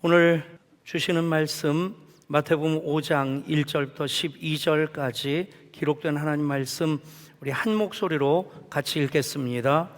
오늘 주시는 말씀 마태복음 5장 1절부터 12절까지 기록된 하나님 말씀 우리 한 목소리로 같이 읽겠습니다.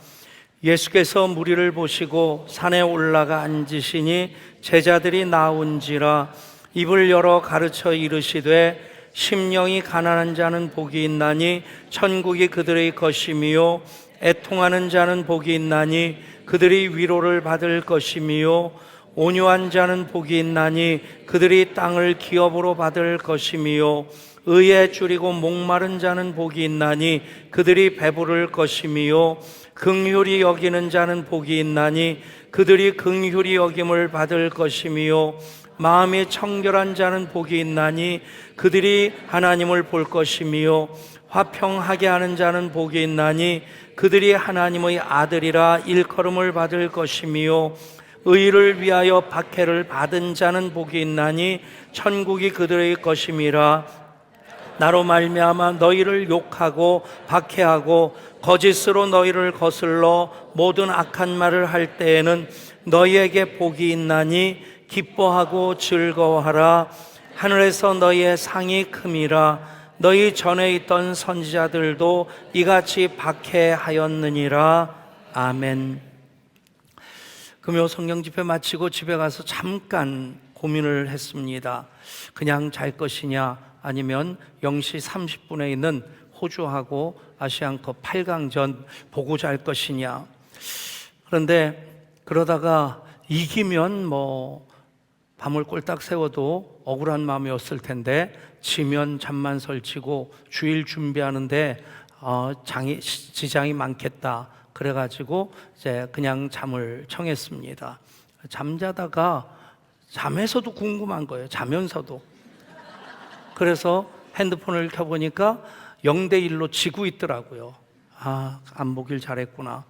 예수께서 무리를 보시고 산에 올라가 앉으시니 제자들이 나온지라 입을 열어 가르쳐 이르시되 심령이 가난한 자는 복이 있나니 천국이 그들의 것이미요 애통하는 자는 복이 있나니 그들이 위로를 받을 것이미요 온유한 자는 복이 있나니 그들이 땅을 기업으로 받을 것이미요 의에 줄이고 목마른 자는 복이 있나니 그들이 배부를 것이미요 긍휼히 여기는 자는 복이 있나니 그들이 긍휼히 여김을 받을 것이미요 마음이 청결한 자는 복이 있나니 그들이 하나님을 볼 것이미요 화평하게 하는 자는 복이 있나니 그들이 하나님의 아들이라 일컬음을 받을 것이미요 의를 위하여 박해를 받은 자는 복이 있나니 천국이 그들의 것임이라. 나로 말미암아 너희를 욕하고 박해하고 거짓으로 너희를 거슬러 모든 악한 말을 할 때에는 너희에게 복이 있나니 기뻐하고 즐거워하라. 하늘에서 너희의 상이 큼이라. 너희 전에 있던 선지자들도 이같이 박해하였느니라. 아멘. 금요 성경 집회 마치고 집에 가서 잠깐 고민을 했습니다. 그냥 잘 것이냐 아니면 0시 30분에 있는 호주하고 아시안컵 8강전 보고 잘 것이냐. 그런데 그러다가 이기면 밤을 꼴딱 새워도 억울한 마음이었을 텐데 지면 잠만 설치고 주일 준비하는데 지장이 많겠다. 그래가지고 이제 그냥 잠을 청했습니다. 잠자다가 잠에서도 궁금한 거예요. 자면서도. 그래서 핸드폰을 켜보니까 0대1로 지고 있더라고요. 안 보길 잘했구나.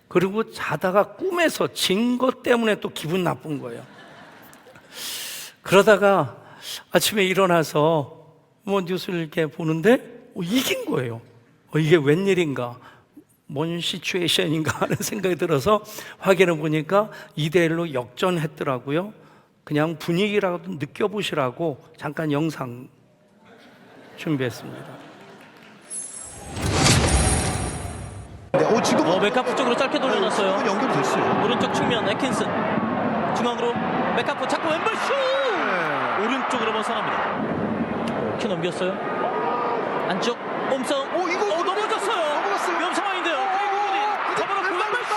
그리고 자다가 꿈에서 진 것 때문에 또 기분 나쁜 거예요. 그러다가 아침에 일어나서 뉴스를 이렇게 보는데 이긴 거예요. 이게 웬일인가? 뭔 시츄에이션인가 하는 생각이 들어서 확인해 보니까 2대1로 역전했더라고요. 그냥 분위기라도 느껴보시라고 잠깐 영상 준비했습니다. 지금 메카프 쪽으로 짧게 돌려놨어요. 연결됐어요. 오른쪽 측면 애킨슨 중앙으로 메카프 잡고 왼발 슛! 오른쪽으로 벗어납니다. 키 넘겼어요. 안쪽 몸싸움. 이거 넘어졌어요. 넘어갔어요. 위험 상황인데요. 접어놓고 왼발 슛!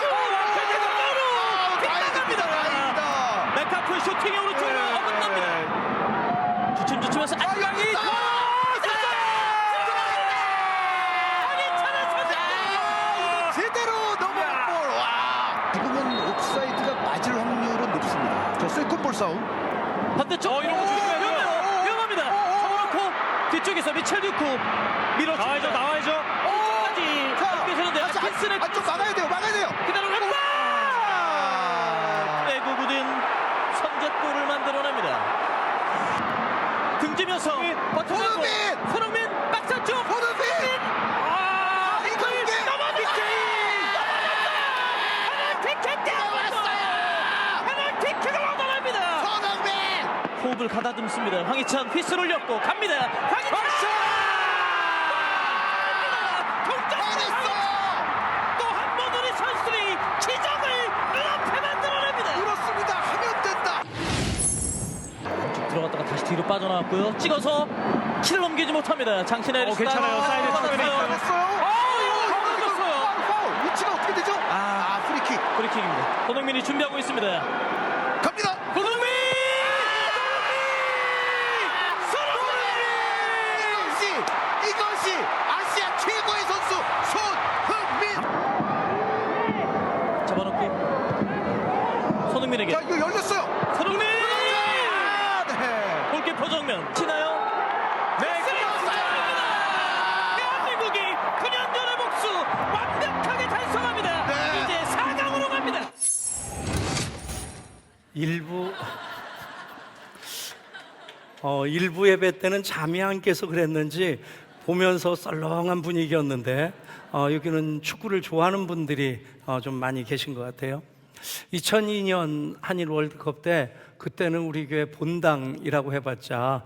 빗나갑니다. 메카프 슈팅이 오른쪽으로 어긋납니다. 주춤주춤해서 안강이 제대로 넘어간 볼. 와. 지금은 옵사이드가 맞을 확률은 높습니다. 자, 세컨볼 싸움. 반대쪽 이런 거 조심해요. 위험합니다. 접어놓고 뒤쪽에서 미첼 듀쿠 밀어줍니다. 나와야죠. 자, 안쪽 막아야 돼요. 그대로 왼발! 빼고 굳은 선제골을 만들어냅니다. 등지면서 버텨내고 손흥민 박스 쪽 호흡을 가다듬습니다. 황희찬 휘슬 올렸고 갑니다. 황희찬! 또 한 번 우리 선수들이 기적을 눈앞에 만들어냅니다. 그렇습니다. 하면 된다. 쭉 들어갔다가 다시 뒤로 빠져나왔고요. 찍어서 키를 넘기지 못합니다. 장신의 괜찮아요. 사이드 측면에 있어요. 파울. 위치가 어떻게 되죠? 프리킥입니다. 손흥민이 준비하고 있습니다. 갑니다. 손흥민! 이것이 아시아 최고의 선수 손흥민. 잡아놓고 손흥민에게 자, 이거 열렸어요. 손흥민! 네. 골키퍼 정면 치나요? 네, 그렇습니다. 대한민국이 9년 전의 복수 완벽하게 달성합니다. 네. 이제 4강으로 갑니다. 일부 예배 때는 잠이 안 깨서 그랬는지 보면서 썰렁한 분위기였는데 여기는 축구를 좋아하는 분들이 좀 많이 계신 것 같아요. 2002년 한일 월드컵 때 그때는 우리 교회 본당이라고 해봤자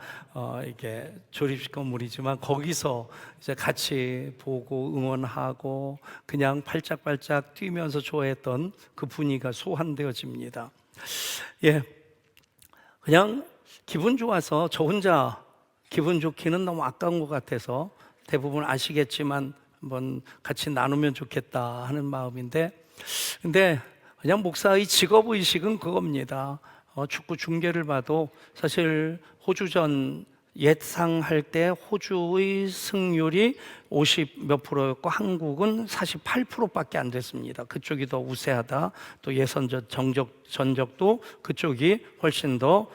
이게 조립식 건물이지만 거기서 이제 같이 보고 응원하고 그냥 팔짝팔짝 뛰면서 좋아했던 그 분위기가 소환되어집니다. 예, 그냥 기분 좋아서 저 혼자 기분 좋기는 너무 아까운 것 같아서 대부분 아시겠지만 한번 같이 나누면 좋겠다 하는 마음인데, 근데 그냥 목사의 직업의식은 그겁니다. 축구 중계를 봐도 사실 호주전 예상할 때 호주의 승률이 50 몇 프로였고 한국은 48%밖에 안 됐습니다. 그쪽이 더 우세하다. 또 예선전 전적도 그쪽이 훨씬 더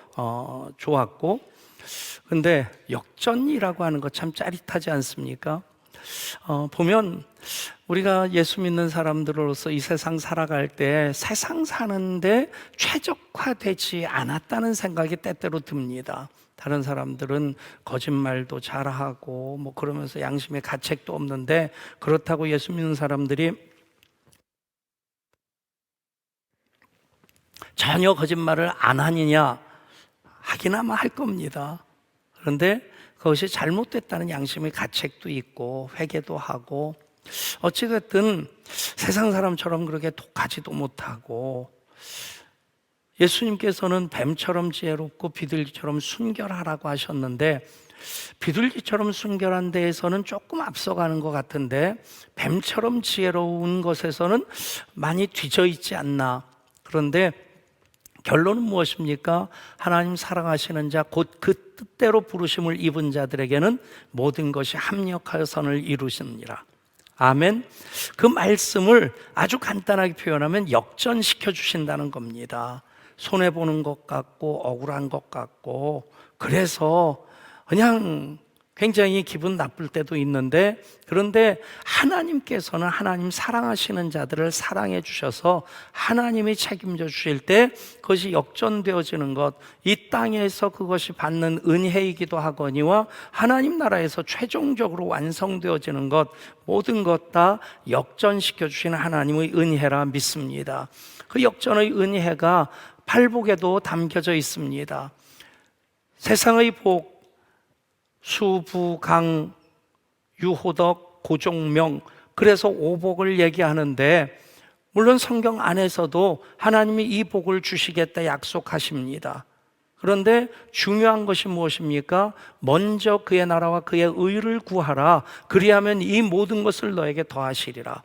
좋았고, 근데 역전이라고 하는 거 참 짜릿하지 않습니까? 보면 우리가 예수 믿는 사람들로서 이 세상 살아갈 때 세상 사는데 최적화되지 않았다는 생각이 때때로 듭니다. 다른 사람들은 거짓말도 잘하고 뭐 그러면서 양심의 가책도 없는데, 그렇다고 예수 믿는 사람들이 전혀 거짓말을 안 하느냐? 하긴 아마 할 겁니다. 그런데 그것이 잘못됐다는 양심의 가책도 있고 회개도 하고, 어찌됐든 세상 사람처럼 그렇게 독하지도 못하고, 예수님께서는 뱀처럼 지혜롭고 비둘기처럼 순결하라고 하셨는데 비둘기처럼 순결한 데에서는 조금 앞서가는 것 같은데 뱀처럼 지혜로운 것에서는 많이 뒤져 있지 않나. 그런데 결론은 무엇입니까? 하나님 사랑하시는 자, 곧 그 뜻대로 부르심을 입은 자들에게는 모든 것이 합력하여 선을 이루시느니라. 아멘. 그 말씀을 아주 간단하게 표현하면 역전시켜 주신다는 겁니다. 손해보는 것 같고 억울한 것 같고, 그래서 그냥 굉장히 기분 나쁠 때도 있는데, 그런데 하나님께서는 하나님 사랑하시는 자들을 사랑해 주셔서 하나님이 책임져 주실 때 그것이 역전되어지는 것, 이 땅에서 그것이 받는 은혜이기도 하거니와 하나님 나라에서 최종적으로 완성되어지는 것, 모든 것 다 역전시켜 주시는 하나님의 은혜라 믿습니다. 그 역전의 은혜가 팔복에도 담겨져 있습니다. 세상의 복, 수, 부, 강, 유호덕, 고종명, 그래서 오복을 얘기하는데, 물론 성경 안에서도 하나님이 이 복을 주시겠다 약속하십니다. 그런데 중요한 것이 무엇입니까? 먼저 그의 나라와 그의 의를 구하라. 그리하면 이 모든 것을 너에게 더하시리라.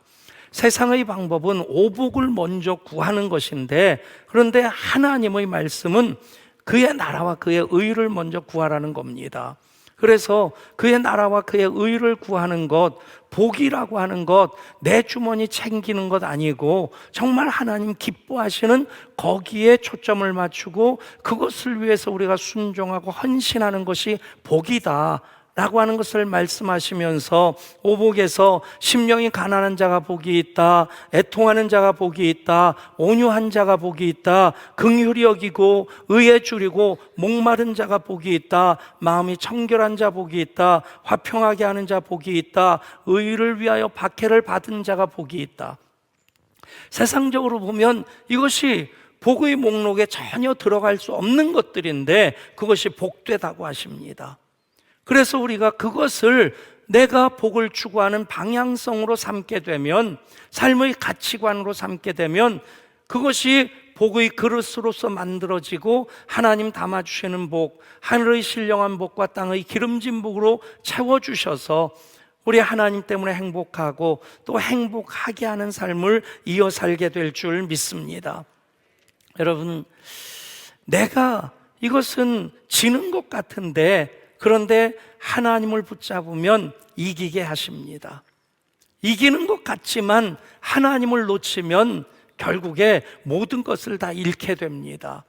세상의 방법은 오복을 먼저 구하는 것인데, 그런데 하나님의 말씀은 그의 나라와 그의 의를 먼저 구하라는 겁니다. 그래서 그의 나라와 그의 의를 구하는 것, 복이라고 하는 것, 내 주머니 챙기는 것 아니고 정말 하나님 기뻐하시는 거기에 초점을 맞추고 그것을 위해서 우리가 순종하고 헌신하는 것이 복이다 라고 하는 것을 말씀하시면서, 오복에서 심령이 가난한 자가 복이 있다, 애통하는 자가 복이 있다, 온유한 자가 복이 있다, 긍휼히 여기고 의에 줄이고 목마른 자가 복이 있다, 마음이 청결한 자 복이 있다, 화평하게 하는 자 복이 있다, 의를 위하여 박해를 받은 자가 복이 있다. 세상적으로 보면 이것이 복의 목록에 전혀 들어갈 수 없는 것들인데 그것이 복되다고 하십니다. 그래서 우리가 그것을 내가 복을 추구하는 방향성으로 삼게 되면, 삶의 가치관으로 삼게 되면 그것이 복의 그릇으로서 만들어지고 하나님 담아주시는 복, 하늘의 신령한 복과 땅의 기름진 복으로 채워주셔서 우리 하나님 때문에 행복하고 또 행복하게 하는 삶을 이어 살게 될 줄 믿습니다. 여러분, 내가 이것은 지는 것 같은데, 그런데 하나님을 붙잡으면 이기게 하십니다. 이기는 것 같지만 하나님을 놓치면 결국에 모든 것을 다 잃게 됩니다.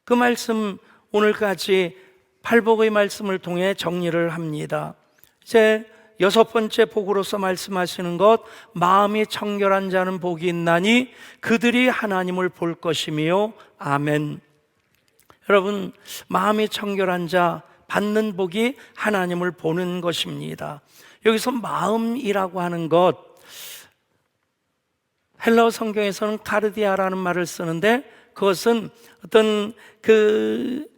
그 말씀 오늘까지 팔복의 말씀을 통해 정리를 합니다. 이제 6번째 복으로서 말씀하시는 것, 마음이 청결한 자는 복이 있나니 그들이 하나님을 볼 것이며. 아멘. 여러분, 마음이 청결한 자 받는 복이 하나님을 보는 것입니다. 여기서 마음이라고 하는 것, 헬라어 성경에서는 카르디아라는 말을 쓰는데 그것은 어떤 그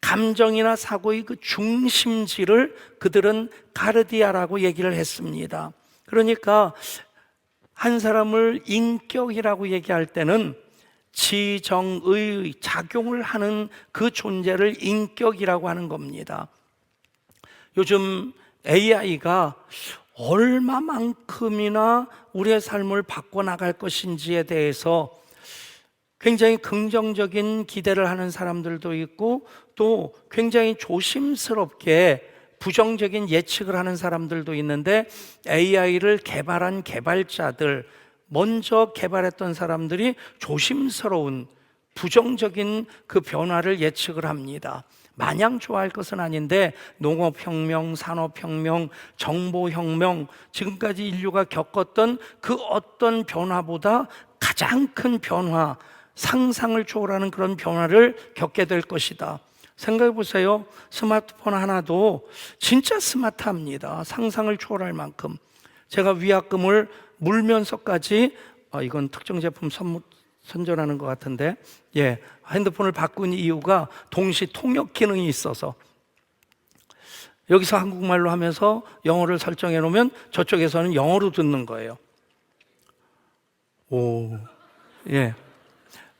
감정이나 사고의 그 중심지를 그들은 카르디아라고 얘기를 했습니다. 그러니까 한 사람을 인격이라고 얘기할 때는 지정의 작용을 하는 그 존재를 인격이라고 하는 겁니다. 요즘 AI가 얼마만큼이나 우리의 삶을 바꿔나갈 것인지에 대해서 굉장히 긍정적인 기대를 하는 사람들도 있고 또 굉장히 조심스럽게 부정적인 예측을 하는 사람들도 있는데 AI를 개발한 개발자들, 먼저 개발했던 사람들이 조심스러운 부정적인 그 변화를 예측을 합니다. 마냥 좋아할 것은 아닌데 농업혁명, 산업혁명, 정보혁명, 지금까지 인류가 겪었던 그 어떤 변화보다 가장 큰 변화, 상상을 초월하는 그런 변화를 겪게 될 것이다. 생각해 보세요. 스마트폰 하나도 진짜 스마트합니다. 상상을 초월할 만큼. 제가 위약금을 물면서까지 이건 특정 제품 선전하는 것 같은데 핸드폰을 바꾼 이유가 동시 통역 기능이 있어서 여기서 한국말로 하면서 영어를 설정해 놓으면 저쪽에서는 영어로 듣는 거예요.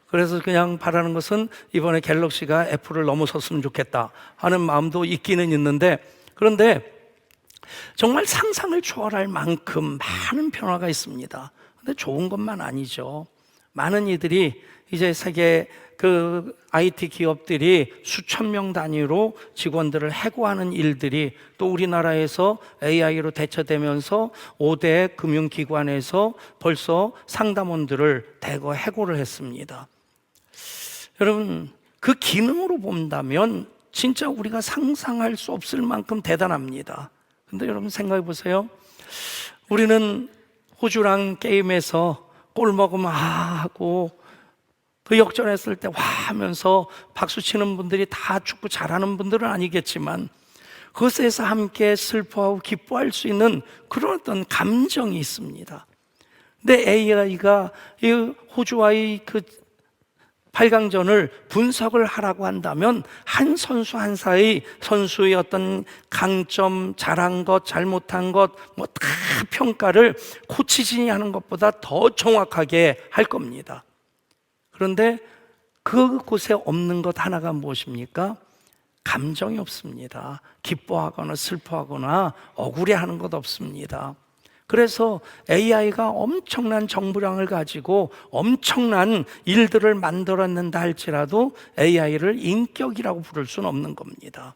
그래서 그냥 바라는 것은 이번에 갤럭시가 애플을 넘어섰으면 좋겠다 하는 마음도 있기는 있는데, 그런데 정말 상상을 초월할 만큼 많은 변화가 있습니다. 근데 좋은 것만 아니죠. 많은 이들이 이제 세계 그 IT 기업들이 수천 명 단위로 직원들을 해고하는 일들이 또 우리나라에서 AI로 대처되면서 5대 금융기관에서 벌써 상담원들을 대거 해고를 했습니다. 여러분, 그 기능으로 본다면 진짜 우리가 상상할 수 없을 만큼 대단합니다. 근데 여러분 생각해 보세요. 우리는 호주랑 게임에서 골 먹으면 하고 그 역전했을 때 와 하면서 박수 치는 분들이 다 축구 잘하는 분들은 아니겠지만 그것에서 함께 슬퍼하고 기뻐할 수 있는 그런 어떤 감정이 있습니다. 근데 AI가 이 호주와의 그 8강전을 분석을 하라고 한다면 한 선수 한 사이 선수의 어떤 강점, 잘한 것, 잘못한 것 뭐 다 평가를 코치진이 하는 것보다 더 정확하게 할 겁니다. 그런데 그곳에 없는 것 하나가 무엇입니까? 감정이 없습니다. 기뻐하거나 슬퍼하거나 억울해하는 것 없습니다. 그래서 AI가 엄청난 정보량을 가지고 엄청난 일들을 만들었는다 할지라도 AI를 인격이라고 부를 수는 없는 겁니다.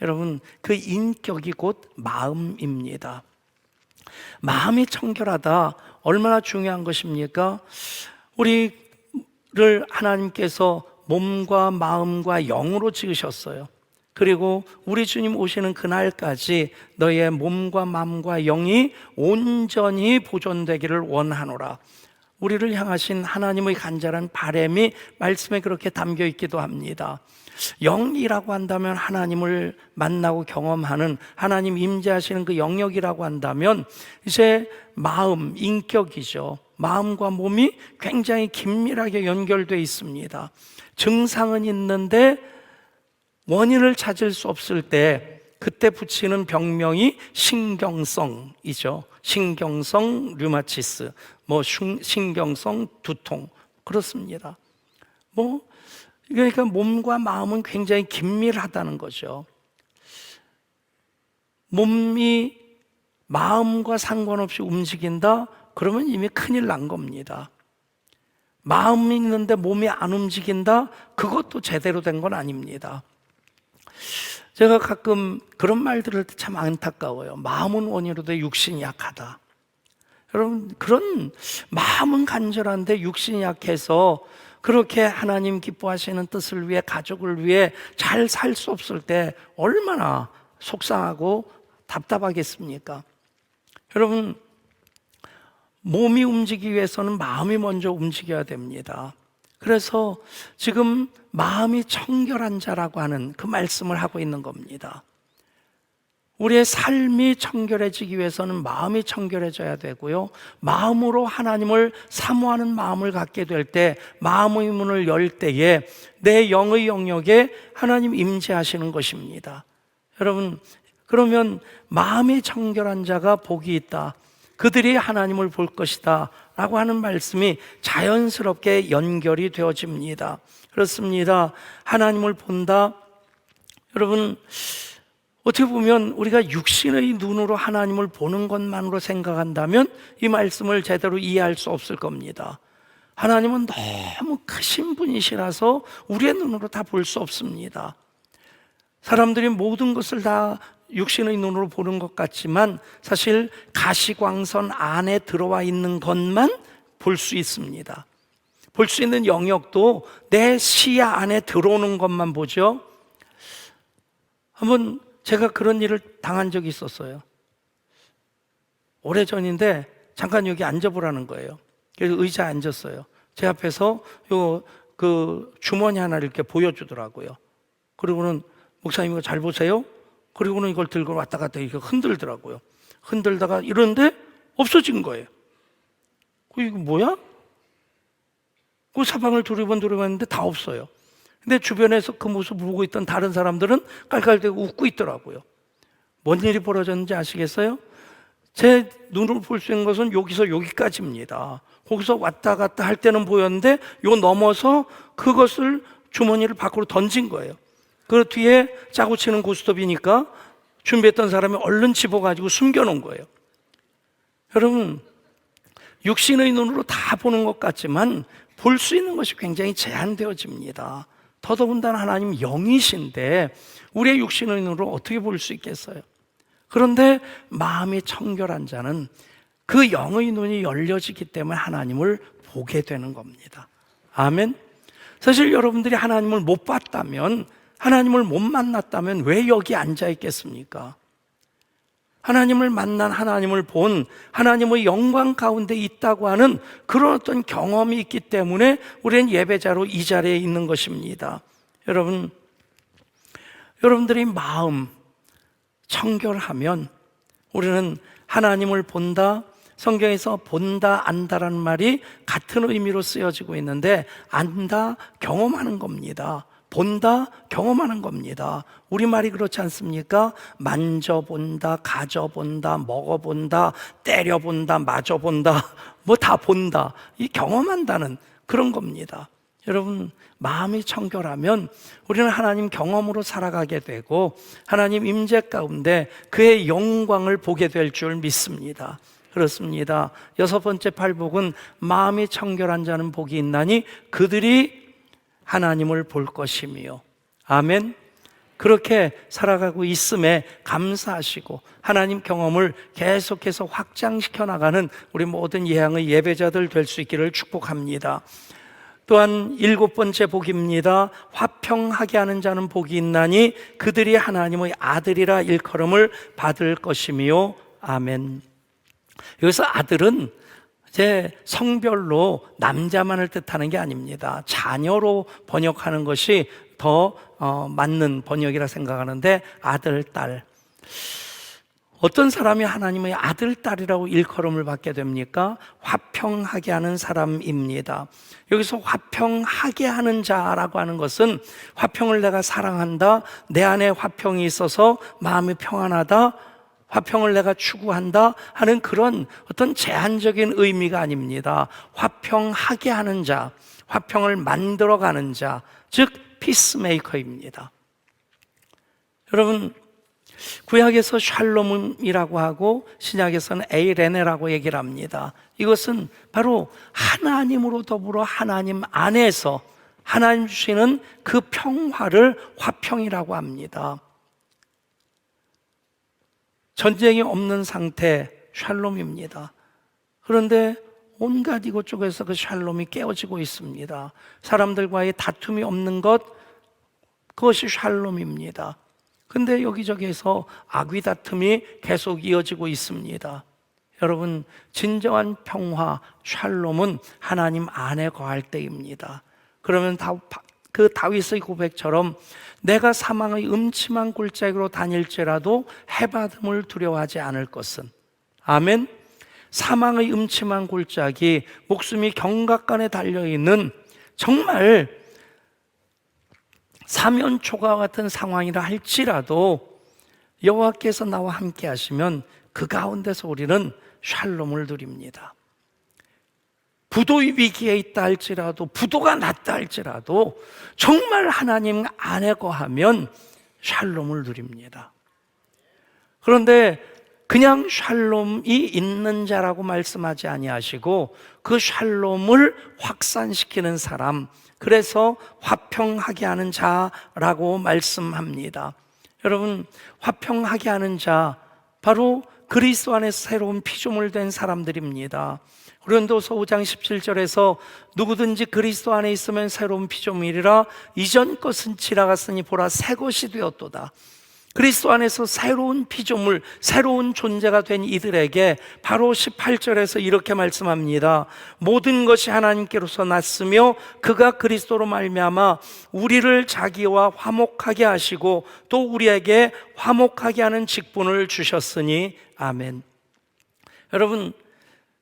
여러분, 그 인격이 곧 마음입니다. 마음이 청결하다, 얼마나 중요한 것입니까? 우리를 하나님께서 몸과 마음과 영으로 지으셨어요. 그리고 우리 주님 오시는 그날까지 너의 몸과 마음과 영이 온전히 보존되기를 원하노라. 우리를 향하신 하나님의 간절한 바람이 말씀에 그렇게 담겨 있기도 합니다. 영이라고 한다면 하나님을 만나고 경험하는, 하나님 임재하시는 그 영역이라고 한다면 이제 마음, 인격이죠. 마음과 몸이 굉장히 긴밀하게 연결되어 있습니다. 증상은 있는데 원인을 찾을 수 없을 때 그때 붙이는 병명이 신경성이죠. 신경성 류마티스, 신경성 두통, 그렇습니다. 그러니까 몸과 마음은 굉장히 긴밀하다는 거죠. 몸이 마음과 상관없이 움직인다? 그러면 이미 큰일 난 겁니다. 마음이 있는데 몸이 안 움직인다? 그것도 제대로 된 건 아닙니다. 제가 가끔 그런 말 들을 때 참 안타까워요. 마음은 원이로되 육신이 약하다. 여러분, 그런 마음은 간절한데 육신이 약해서 그렇게 하나님 기뻐하시는 뜻을 위해, 가족을 위해 잘 살 수 없을 때 얼마나 속상하고 답답하겠습니까? 여러분, 몸이 움직이기 위해서는 마음이 먼저 움직여야 됩니다. 그래서 지금 마음이 청결한 자라고 하는 그 말씀을 하고 있는 겁니다. 우리의 삶이 청결해지기 위해서는 마음이 청결해져야 되고요, 마음으로 하나님을 사모하는 마음을 갖게 될 때, 마음의 문을 열 때에 내 영의 영역에 하나님 임재하시는 것입니다. 여러분, 그러면 마음이 청결한 자가 복이 있다, 그들이 하나님을 볼 것이다 라고 하는 말씀이 자연스럽게 연결이 되어집니다. 그렇습니다. 하나님을 본다. 여러분, 어떻게 보면 우리가 육신의 눈으로 하나님을 보는 것만으로 생각한다면 이 말씀을 제대로 이해할 수 없을 겁니다. 하나님은 너무 크신 분이시라서 우리의 눈으로 다 볼 수 없습니다. 사람들이 모든 것을 다 육신의 눈으로 보는 것 같지만 사실 가시광선 안에 들어와 있는 것만 볼 수 있습니다. 볼 수 있는 영역도 내 시야 안에 들어오는 것만 보죠. 한번 제가 그런 일을 당한 적이 있었어요. 오래전인데 잠깐 여기 앉아보라는 거예요. 그래서 의자에 앉았어요. 제 앞에서 그 주머니 하나를 이렇게 보여주더라고요. 그리고는 목사님 이거 잘 보세요. 그리고는 이걸 들고 왔다 갔다 이렇게 흔들더라고요. 흔들다가 이러는데 없어진 거예요. 이거 뭐야? 그 사방을 두리번두리번 다 없어요. 근데 주변에서 그 모습을 보고 있던 다른 사람들은 깔깔대고 웃고 있더라고요. 뭔 일이 벌어졌는지 아시겠어요? 제 눈으로 볼 수 있는 것은 여기서 여기까지입니다. 거기서 왔다 갔다 할 때는 보였는데 요 넘어서 그것을 주머니를 밖으로 던진 거예요. 그 뒤에 짜고 치는 고스톱이니까 준비했던 사람이 얼른 집어가지고 숨겨놓은 거예요. 여러분, 육신의 눈으로 다 보는 것 같지만 볼 수 있는 것이 굉장히 제한되어집니다. 더더군다나 하나님 영이신데 우리의 육신의 눈으로 어떻게 볼 수 있겠어요? 그런데 마음이 청결한 자는 그 영의 눈이 열려지기 때문에 하나님을 보게 되는 겁니다. 아멘. 사실 여러분들이 하나님을 못 봤다면, 하나님을 못 만났다면 왜 여기 앉아 있겠습니까? 하나님을 만난, 하나님을 본, 하나님의 영광 가운데 있다고 하는 그런 어떤 경험이 있기 때문에 우리는 예배자로 이 자리에 있는 것입니다. 여러분들이 마음 청결하면 우리는 하나님을 본다. 성경에서 본다, 안다라는 말이 같은 의미로 쓰여지고 있는데, 안다, 경험하는 겁니다. 본다, 경험하는 겁니다. 우리말이 그렇지 않습니까? 만져본다, 가져본다, 먹어본다, 때려본다, 맞아본다, 뭐 다 본다. 이 경험한다는 그런 겁니다. 여러분, 마음이 청결하면 우리는 하나님 경험으로 살아가게 되고 하나님 임재 가운데 그의 영광을 보게 될 줄 믿습니다. 그렇습니다. 6번째 팔복은 마음이 청결한 자는 복이 있나니 그들이 하나님을 볼 것이며. 아멘. 그렇게 살아가고 있음에 감사하시고 하나님 경험을 계속해서 확장시켜 나가는 우리 모든 예양의 예배자들 될 수 있기를 축복합니다. 또한 7번째 복입니다. 화평하게 하는 자는 복이 있나니 그들이 하나님의 아들이라 일컬음을 받을 것이며. 아멘. 여기서 아들은 제 성별로 남자만을 뜻하는 게 아닙니다. 자녀로 번역하는 것이 더 맞는 번역이라 생각하는데, 아들, 딸. 어떤 사람이 하나님의 아들, 딸이라고 일컬음을 받게 됩니까? 화평하게 하는 사람입니다. 여기서 화평하게 하는 자라고 하는 것은 화평을 내가 사랑한다, 내 안에 화평이 있어서 마음이 평안하다, 화평을 내가 추구한다 하는 그런 어떤 제한적인 의미가 아닙니다. 화평하게 하는 자, 화평을 만들어가는 자, 즉 피스메이커입니다. 여러분, 구약에서 샬롬이라고 하고 신약에서는 에이레네라고 얘기를 합니다. 이것은 바로 하나님으로 더불어 하나님 안에서 하나님 주시는 그 평화를 화평이라고 합니다. 전쟁이 없는 상태, 샬롬입니다. 그런데 온갖 이곳저곳에서 그 샬롬이 깨어지고 있습니다. 사람들과의 다툼이 없는 것, 그것이 샬롬입니다. 근데 여기저기에서 악의 다툼이 계속 이어지고 있습니다. 여러분, 진정한 평화, 샬롬은 하나님 안에 거할 때입니다. 그러면 다 그 다윗의 고백처럼 내가 사망의 음침한 골짜기로 다닐지라도 해받음을 두려워하지 않을 것은, 아멘. 사망의 음침한 골짜기, 목숨이 경각간에 달려있는 정말 사면초가 같은 상황이라 할지라도 여호와께서 나와 함께 하시면 그 가운데서 우리는 샬롬을 누립니다. 부도의 위기에 있다 할지라도, 부도가 났다 할지라도 정말 하나님 안에 거하면 샬롬을 누립니다. 그런데 그냥 샬롬이 있는 자라고 말씀하지 아니하시고 그 샬롬을 확산시키는 사람, 그래서 화평하게 하는 자라고 말씀합니다. 여러분, 화평하게 하는 자, 바로 그리스도 안에서 새로운 피조물 된 사람들입니다. 고린도서 5장 17절에서 누구든지 그리스도 안에 있으면 새로운 피조물이라 이전 것은 지나갔으니 보라 새 것이 되었도다. 그리스도 안에서 새로운 피조물, 새로운 존재가 된 이들에게 바로 18절에서 이렇게 말씀합니다. 모든 것이 하나님께로서 났으며 그가 그리스도로 말미암아 우리를 자기와 화목하게 하시고 또 우리에게 화목하게 하는 직분을 주셨으니 아멘. 여러분,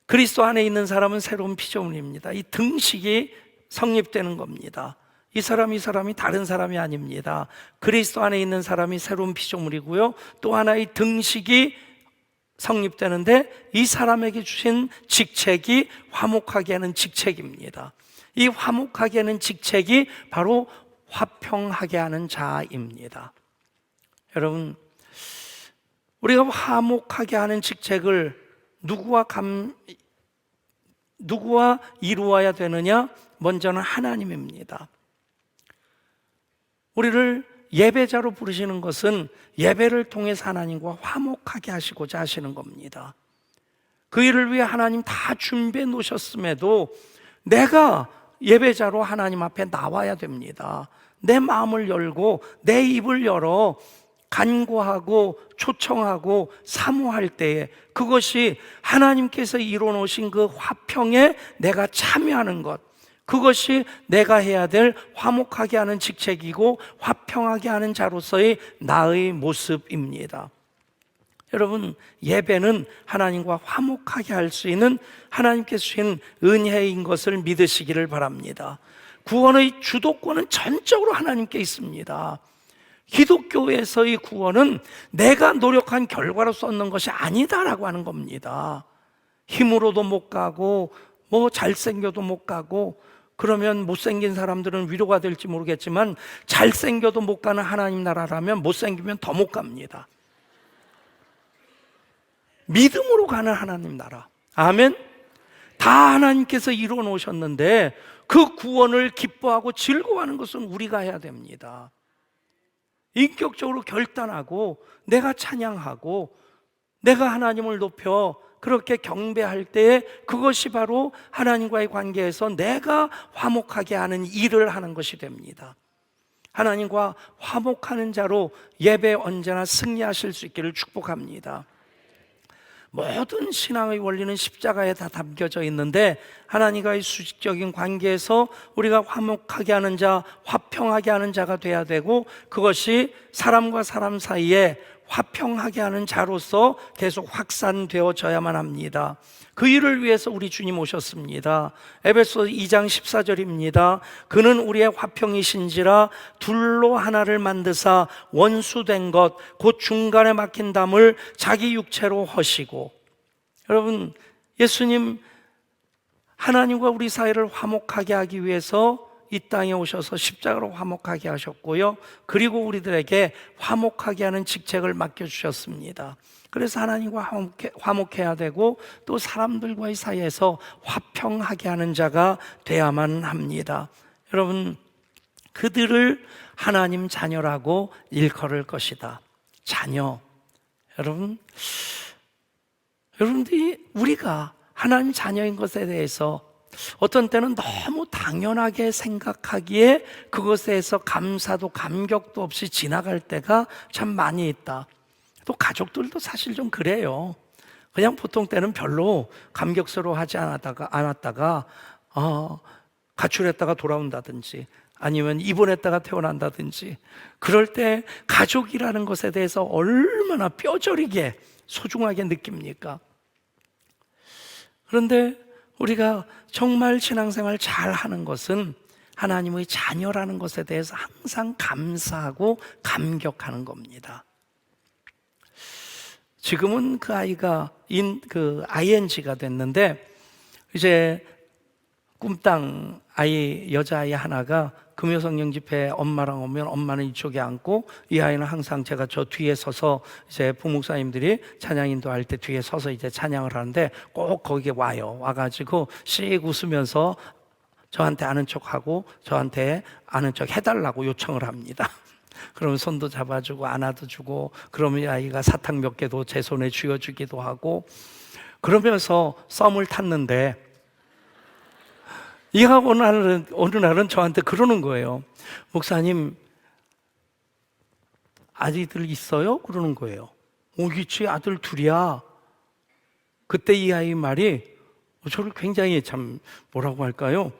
그리스도 안에 있는 사람은 새로운 피조물입니다. 이 등식이 성립되는 겁니다. 이 사람이 다른 사람이 아닙니다. 그리스도 안에 있는 사람이 새로운 피조물이고요, 또 하나의 등식이 성립되는데 이 사람에게 주신 직책이 화목하게 하는 직책입니다. 이 화목하게 하는 직책이 바로 화평하게 하는 자입니다. 여러분, 우리가 화목하게 하는 직책을 누구와 이루어야 되느냐? 먼저는 하나님입니다. 우리를 예배자로 부르시는 것은 예배를 통해서 하나님과 화목하게 하시고자 하시는 겁니다. 그 일을 위해 하나님 다 준비해 놓으셨음에도 내가 예배자로 하나님 앞에 나와야 됩니다. 내 마음을 열고 내 입을 열어 간구하고 초청하고 사모할 때에 그것이 하나님께서 이루어 놓으신 그 화평에 내가 참여하는 것, 그것이 내가 해야 될 화목하게 하는 직책이고 화평하게 하는 자로서의 나의 모습입니다. 여러분, 예배는 하나님과 화목하게 할 수 있는 하나님께서 주신 은혜인 것을 믿으시기를 바랍니다. 구원의 주도권은 전적으로 하나님께 있습니다. 기독교에서의 구원은 내가 노력한 결과로서 얻는 것이 아니다라고 하는 겁니다. 힘으로도 못 가고 잘생겨도 못 가고, 그러면 못생긴 사람들은 위로가 될지 모르겠지만 잘생겨도 못 가는 하나님 나라라면 못생기면 더 못 갑니다. 믿음으로 가는 하나님 나라, 아멘. 다 하나님께서 이루어 놓으셨는데 그 구원을 기뻐하고 즐거워하는 것은 우리가 해야 됩니다. 인격적으로 결단하고 내가 찬양하고 내가 하나님을 높여 그렇게 경배할 때에 그것이 바로 하나님과의 관계에서 내가 화목하게 하는 일을 하는 것이 됩니다. 하나님과 화목하는 자로 예배 언제나 승리하실 수 있기를 축복합니다. 모든 신앙의 원리는 십자가에 다 담겨져 있는데 하나님과의 수직적인 관계에서 우리가 화목하게 하는 자, 화평하게 하는 자가 돼야 되고, 그것이 사람과 사람 사이에 화평하게 하는 자로서 계속 확산되어져야만 합니다. 그 일을 위해서 우리 주님 오셨습니다. 에베소 2장 14절입니다. 그는 우리의 화평이신지라 둘로 하나를 만드사 원수된 것 곧 중간에 막힌 담을 자기 육체로 허시고. 여러분, 예수님 하나님과 우리 사이를 화목하게 하기 위해서 이 땅에 오셔서 십자가로 화목하게 하셨고요, 그리고 우리들에게 화목하게 하는 직책을 맡겨주셨습니다. 그래서 하나님과 화목해야 되고 또 사람들과의 사이에서 화평하게 하는 자가 돼야만 합니다. 여러분, 그들을 하나님 자녀라고 일컬을 것이다. 자녀. 여러분들이 우리가 하나님 자녀인 것에 대해서 어떤 때는 너무 당연하게 생각하기에 그것에 대해서 감사도 감격도 없이 지나갈 때가 참 많이 있다. 또 가족들도 사실 좀 그래요. 그냥 보통 때는 별로 감격스러워하지 않았다가 가출했다가 돌아온다든지, 아니면 입원했다가 퇴원한다든지, 그럴 때 가족이라는 것에 대해서 얼마나 뼈저리게 소중하게 느낍니까? 그런데 우리가 정말 신앙생활 잘 하는 것은 하나님의 자녀라는 것에 대해서 항상 감사하고 감격하는 겁니다. 지금은 그 아이가 ING가 됐는데, 이제 꿈땅 아이, 여자아이 하나가 금요성령 집회 엄마랑 오면 엄마는 이쪽에 앉고, 이 아이는 항상 제가 저 뒤에 서서 이제 부목사님들이 찬양 인도할 때 뒤에 서서 이제 찬양을 하는데 꼭 거기에 와요. 와가지고 씩 웃으면서 저한테 아는 척하고 저한테 아는 척 해달라고 요청을 합니다. 그러면 손도 잡아주고 안아도 주고, 그러면 이 아이가 사탕 몇 개도 제 손에 쥐어주기도 하고, 그러면서 썸을 탔는데, 이가 어느 날은 저한테 그러는 거예요. 목사님, 아이들 있어요? 그러는 거예요. 있지, 아들 둘이야. 그때 이 아이 말이 저를 굉장히 참 뭐라고 할까요?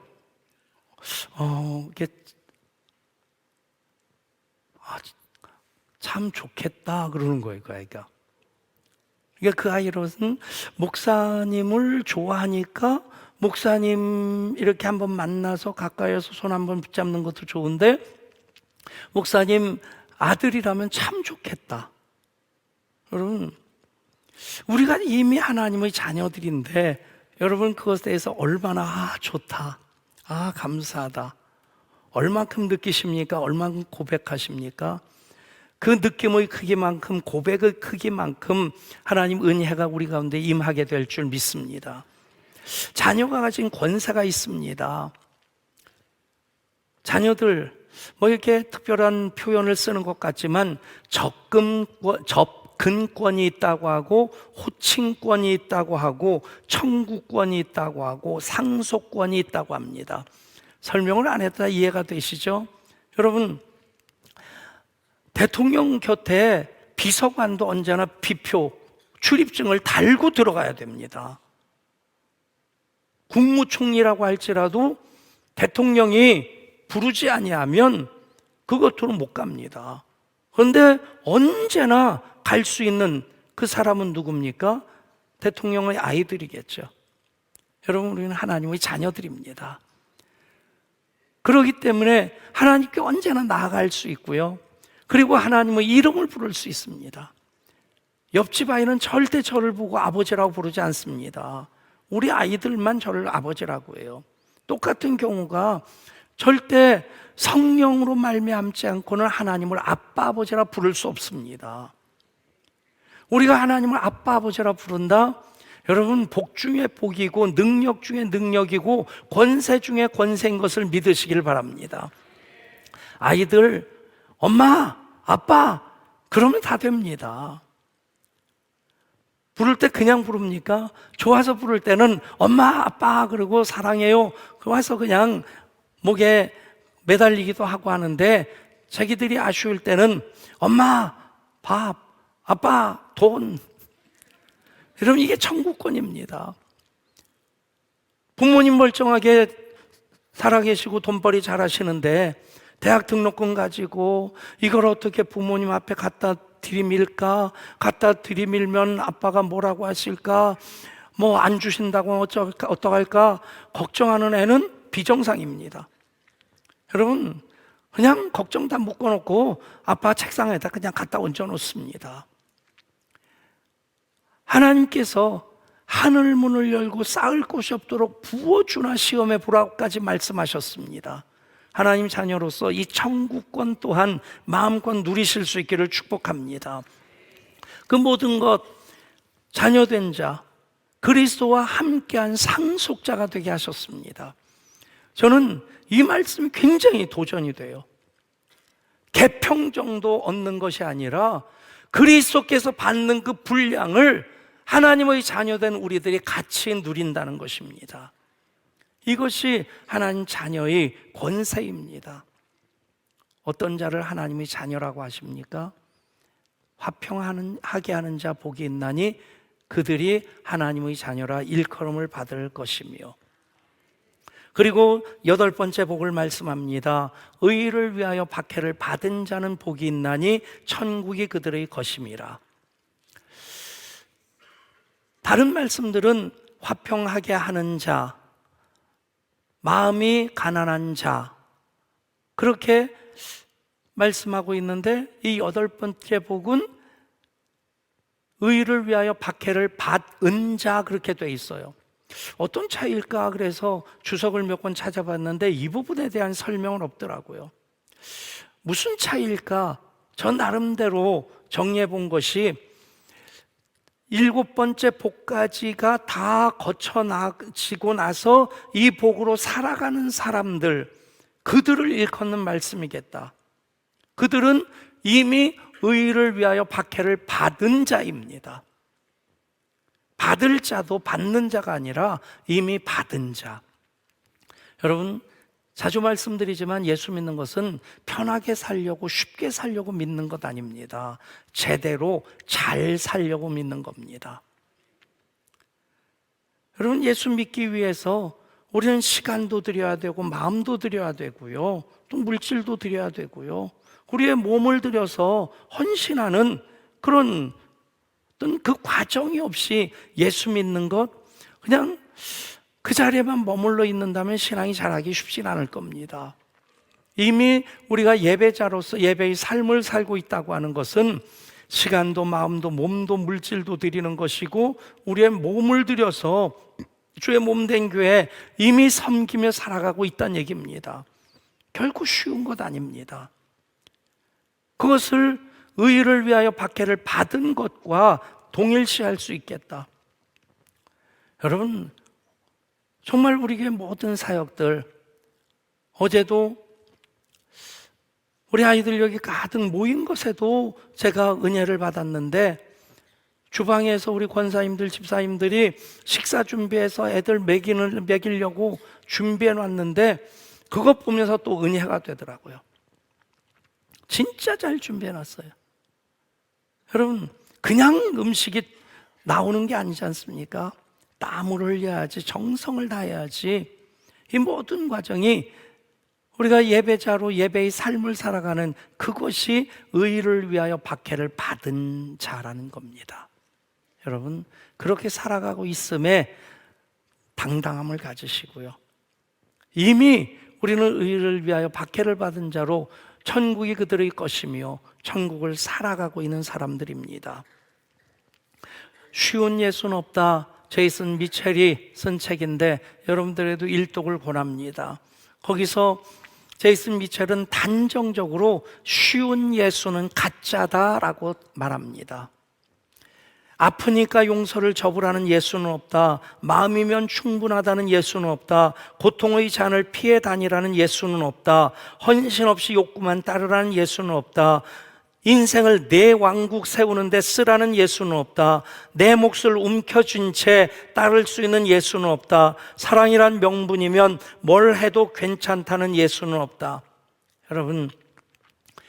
이게 참 좋겠다 그러는 거예요, 그 아이가. 그러니까 그 아이로는 목사님을 좋아하니까, 목사님 이렇게 한번 만나서 가까이서 손 한번 붙잡는 것도 좋은데, 목사님 아들이라면 참 좋겠다. 여러분, 우리가 이미 하나님의 자녀들인데, 여러분 그것에 대해서 얼마나 좋다, 감사하다, 얼만큼 느끼십니까? 얼만큼 고백하십니까? 그 느낌의 크기만큼, 고백의 크기만큼 하나님 은혜가 우리 가운데 임하게 될 줄 믿습니다. 자녀가 가진 권세가 있습니다. 자녀들 이렇게 특별한 표현을 쓰는 것 같지만 접근권이 있다고 하고, 호칭권이 있다고 하고, 청구권이 있다고 하고, 상속권이 있다고 합니다. 설명을 안 해도 다 이해가 되시죠? 여러분, 대통령 곁에 비서관도 언제나 비표, 출입증을 달고 들어가야 됩니다. 국무총리라고 할지라도 대통령이 부르지 아니하면 그것으로 못 갑니다. 그런데 언제나 갈 수 있는 그 사람은 누굽니까? 대통령의 아이들이겠죠. 여러분, 우리는 하나님의 자녀들입니다. 그렇기 때문에 하나님께 언제나 나아갈 수 있고요, 그리고 하나님의 이름을 부를 수 있습니다. 옆집 아이는 절대 저를 보고 아버지라고 부르지 않습니다. 우리 아이들만 저를 아버지라고 해요. 똑같은 경우가 절대 성령으로 말미암지 않고는 하나님을 아빠, 아버지라 부를 수 없습니다. 우리가 하나님을 아빠, 아버지라 부른다? 여러분, 복 중에 복이고 능력 중에 능력이고 권세 중에 권세인 것을 믿으시길 바랍니다. 아이들, 엄마, 아빠 그러면 다 됩니다. 부를 때 그냥 부릅니까? 좋아서 부를 때는 엄마, 아빠 그러고 사랑해요 와서 그냥 목에 매달리기도 하고 하는데, 자기들이 아쉬울 때는 엄마, 밥, 아빠, 돈. 여러분, 이게 천국권입니다. 부모님 멀쩡하게 살아계시고 돈벌이 잘하시는데 대학 등록금 가지고 이걸 어떻게 부모님 앞에 갖다 들이밀까? 갖다 들이밀면 아빠가 뭐라고 하실까? 안 주신다고 어떡할까? 걱정하는 애는 비정상입니다. 여러분, 그냥 걱정 다 묶어놓고 아빠 책상에다 그냥 갖다 얹어놓습니다. 하나님께서 하늘 문을 열고 쌓을 곳이 없도록 부어주나 시험에 보라고까지 말씀하셨습니다. 하나님 자녀로서 이 천국권 또한 마음껏 누리실 수 있기를 축복합니다. 그 모든 것, 자녀된 자, 그리스도와 함께한 상속자가 되게 하셨습니다. 저는 이 말씀이 굉장히 도전이 돼요. 계평 정도 얻는 것이 아니라 그리스도께서 받는 그 분량을 하나님의 자녀된 우리들이 같이 누린다는 것입니다. 이것이 하나님 자녀의 권세입니다. 어떤 자를 하나님의 자녀라고 하십니까? 화평하게 하는 자 복이 있나니 그들이 하나님의 자녀라 일컬음을 받을 것이며, 그리고 8번째 복을 말씀합니다. 의를 위하여 박해를 받은 자는 복이 있나니 천국이 그들의 것임이라. 다른 말씀들은 화평하게 하는 자, 마음이 가난한 자, 그렇게 말씀하고 있는데 이 8번째 복은 의를 위하여 박해를 받은 자, 그렇게 돼 있어요. 어떤 차이일까? 그래서 주석을 몇 번 찾아봤는데 이 부분에 대한 설명은 없더라고요. 무슨 차이일까? 저 나름대로 정리해 본 것이 7번째 복까지가 다 거쳐지고 나서 이 복으로 살아가는 사람들, 그들을 일컫는 말씀이겠다. 그들은 이미 의를 위하여 박해를 받은 자입니다. 받을 자도 받는 자가 아니라 이미 받은 자. 여러분, 자주 말씀드리지만 예수 믿는 것은 편하게 살려고, 쉽게 살려고 믿는 것 아닙니다. 제대로 잘 살려고 믿는 겁니다. 여러분, 예수 믿기 위해서 우리는 시간도 드려야 되고 마음도 드려야 되고요, 또 물질도 드려야 되고요, 우리의 몸을 들여서 헌신하는 그런 어떤 그 과정이 없이 예수 믿는 것, 그냥 그 자리에만 머물러 있는다면 신앙이 자라기 쉽진 않을 겁니다. 이미 우리가 예배자로서 예배의 삶을 살고 있다고 하는 것은 시간도 마음도 몸도 물질도 드리는 것이고, 우리의 몸을 들여서 주의 몸된 교회에 이미 섬기며 살아가고 있다는 얘기입니다. 결코 쉬운 것 아닙니다. 그것을 의를 위하여 박해를 받은 것과 동일시할 수 있겠다. 여러분, 정말 우리 교회 모든 사역들, 어제도 우리 아이들 여기 가득 모인 것에도 제가 은혜를 받았는데, 주방에서 우리 권사님들, 집사님들이 식사 준비해서 애들 먹이려고 준비해 놨는데 그것 보면서 또 은혜가 되더라고요. 진짜 잘 준비해 놨어요. 여러분, 그냥 음식이 나오는 게 아니지 않습니까? 땀을 흘려야지, 정성을 다해야지. 이 모든 과정이 우리가 예배자로 예배의 삶을 살아가는 그것이 의를 위하여 박해를 받은 자라는 겁니다. 여러분, 그렇게 살아가고 있음에 당당함을 가지시고요, 이미 우리는 의를 위하여 박해를 받은 자로 천국이 그들의 것이며 천국을 살아가고 있는 사람들입니다. 쉬운 예수는 없다, 제이슨 미첼이 쓴 책인데 여러분들에도 일독을 권합니다. 거기서 제이슨 미첼은 단정적으로 쉬운 예수는 가짜다라고 말합니다. 아프니까 용서를 접으라는 예수는 없다. 마음이면 충분하다는 예수는 없다. 고통의 잔을 피해 다니라는 예수는 없다. 헌신 없이 욕구만 따르라는 예수는 없다. 인생을 내 왕국 세우는데 쓰라는 예수는 없다. 내 몫을 움켜쥔 채 따를 수 있는 예수는 없다. 사랑이란 명분이면 뭘 해도 괜찮다는 예수는 없다. 여러분,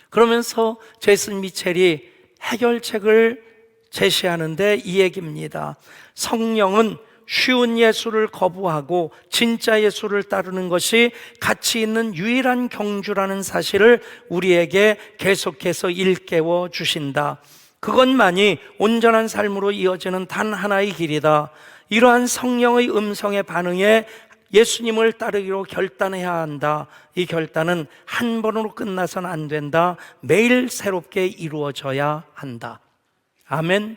그러면서 제이슨 미첼이 해결책을 제시하는데 이 얘기입니다. 성령은 쉬운 예수를 거부하고 진짜 예수를 따르는 것이 가치 있는 유일한 경주라는 사실을 우리에게 계속해서 일깨워 주신다. 그것만이 온전한 삶으로 이어지는 단 하나의 길이다. 이러한 성령의 음성에 반응해 예수님을 따르기로 결단해야 한다. 이 결단은 한 번으로 끝나서는 안 된다. 매일 새롭게 이루어져야 한다. 아멘.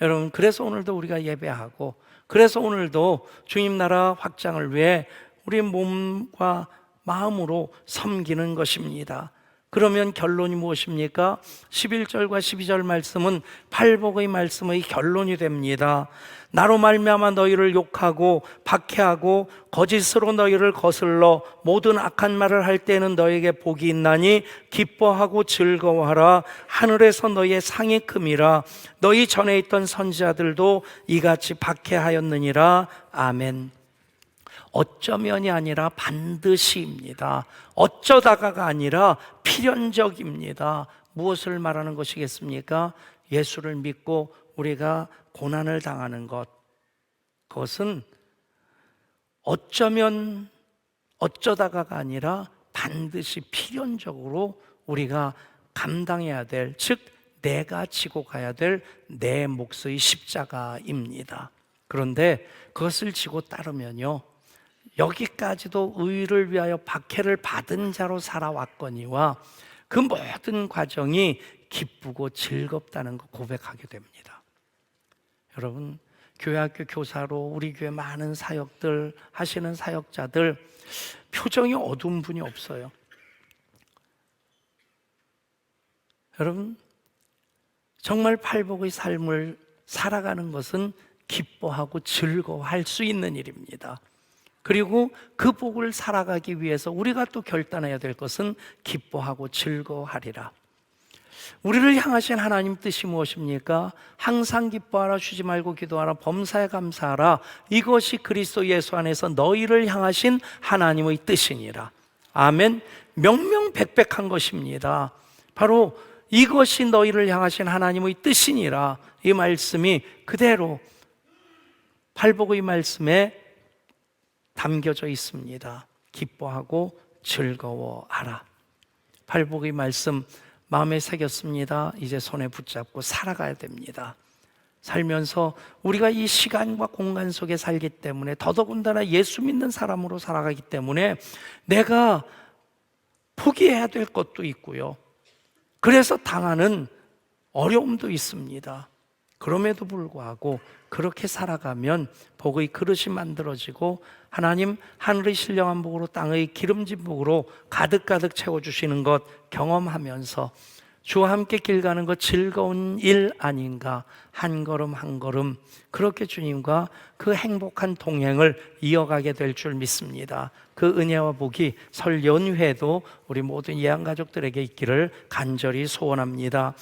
여러분, 그래서 오늘도 우리가 예배하고, 그래서 오늘도 주님 나라 확장을 위해 우리 몸과 마음으로 섬기는 것입니다. 그러면 결론이 무엇입니까? 11절과 12절 말씀은 팔복의 말씀의 결론이 됩니다. 나로 말미암아 너희를 욕하고 박해하고 거짓으로 너희를 거슬러 모든 악한 말을 할 때에는 너희에게 복이 있나니 기뻐하고 즐거워하라. 하늘에서 너희의 상이 큼이라. 너희 전에 있던 선지자들도 이같이 박해하였느니라. 아멘. 어쩌면이 아니라 반드시입니다. 어쩌다가가 아니라 필연적입니다. 무엇을 말하는 것이겠습니까? 예수를 믿고 우리가 고난을 당하는 것, 그것은 어쩌면 어쩌다가가 아니라 반드시 필연적으로 우리가 감당해야 될, 즉 내가 지고 가야 될 내 몫의 십자가입니다. 그런데 그것을 지고 따르면요, 여기까지도 의를 위하여 박해를 받은 자로 살아왔거니와 그 모든 과정이 기쁘고 즐겁다는 거 고백하게 됩니다. 여러분, 교회학교 교사로 우리 교회 많은 사역들 하시는 사역자들 표정이 어두운 분이 없어요. 여러분, 정말 팔복의 삶을 살아가는 것은 기뻐하고 즐거워할 수 있는 일입니다. 그리고 그 복을 살아가기 위해서 우리가 또 결단해야 될 것은 기뻐하고 즐거워하리라. 우리를 향하신 하나님 뜻이 무엇입니까? 항상 기뻐하라, 쉬지 말고 기도하라, 범사에 감사하라. 이것이 그리스도 예수 안에서 너희를 향하신 하나님의 뜻이니라. 아멘. 명명백백한 것입니다. 바로 이것이 너희를 향하신 하나님의 뜻이니라. 이 말씀이 그대로 팔복의 말씀에 담겨져 있습니다. 기뻐하고 즐거워하라. 팔복의 말씀 마음에 새겼습니다. 이제 손에 붙잡고 살아가야 됩니다. 살면서 우리가 이 시간과 공간 속에 살기 때문에, 더더군다나 예수 믿는 사람으로 살아가기 때문에 내가 포기해야 될 것도 있고요, 그래서 당하는 어려움도 있습니다. 그럼에도 불구하고 그렇게 살아가면 복의 그릇이 만들어지고 하나님 하늘의 신령한 복으로 땅의 기름진 복으로 가득가득 채워주시는 것 경험하면서 주와 함께 길 가는 것 즐거운 일 아닌가. 한 걸음 한 걸음 그렇게 주님과 그 행복한 동행을 이어가게 될 줄 믿습니다. 그 은혜와 복이 설 연휴에도 우리 모든 예양가족들에게 있기를 간절히 소원합니다.